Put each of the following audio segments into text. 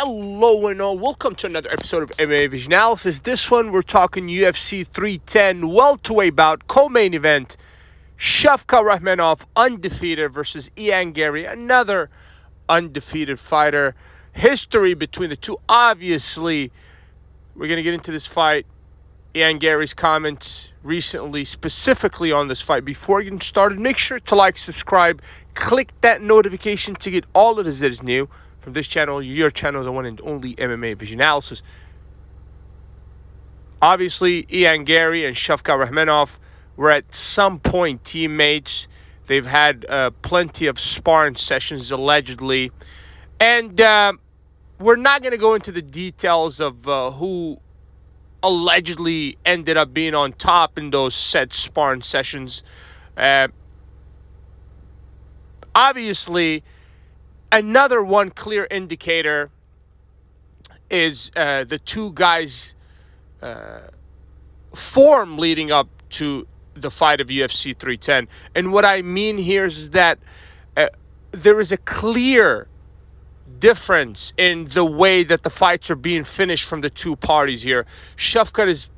Hello and all, welcome to another episode of MMA Vision Analysis. This one we're talking UFC 310 welterweight bout, co-main event. Shavkat Rakhmonov undefeated versus Garry, another undefeated fighter. History between the two, obviously. We're going to get into this fight. Garry's comments recently, specifically on this fight. Before getting started, make sure to like, subscribe, click that notification to get all of this that is new from this channel, your channel, the one and only MMA Vision Analysis. Obviously, Garry and Shavkat Rakhmonov were at some point teammates. They've had plenty of sparring sessions, allegedly. And we're not going to go into the details of who allegedly ended up being on top in those said sparring sessions. Obviously, another one clear indicator is the two guys' form leading up to the fight of UFC 310. And what I mean here is that there is a clear difference in the way that the fights are being finished from the two parties here. Shavkat is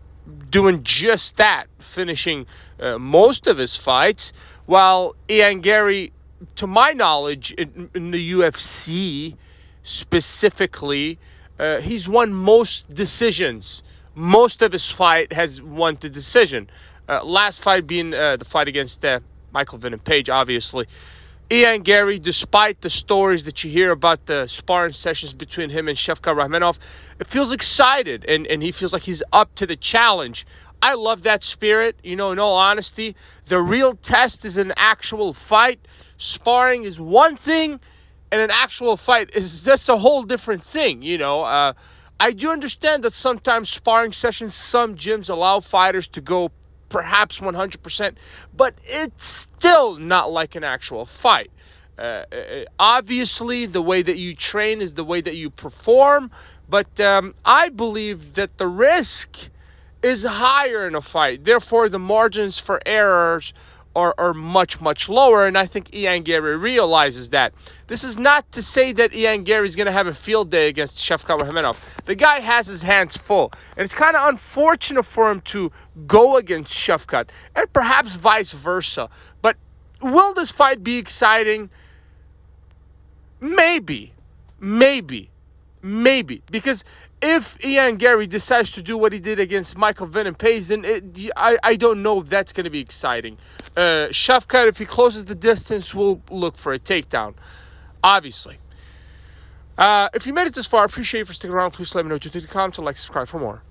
doing just that, finishing most of his fights, while Garry, to my knowledge, in the UFC specifically, he's won most decisions. Most of his fight has won the decision. Last fight being the fight against Michael Venom Page, obviously. Garry, despite the stories that you hear about the sparring sessions between him and Shavkat Rakhmonov, it feels excited, and he feels like he's up to the challenge. I love that spirit, in all honesty. The real test is an actual fight. Sparring is one thing, and an actual fight is just a whole different thing, I do understand that sometimes sparring sessions, some gyms allow fighters to go perhaps 100%, but it's still not like an actual fight. Obviously, the way that you train is the way that you perform, but I believe that the risk is higher in a fight. Therefore, the margins for errors are much, much lower, and I think Garry realizes that. This is not to say that Garry is going to have a field day against Shavkat Rakhmonov. The guy has his hands full, and it's kind of unfortunate for him to go against Shavkat, and perhaps vice versa. But will this fight be exciting? Maybe. Because if Garry decides to do what he did against Michael Venom Page, then I don't know if that's going to be exciting. Shavkat, if he closes the distance, will look for a takedown, obviously. If you made it this far, I appreciate you for sticking around. Please let me know what you think in the comments and like, subscribe for more.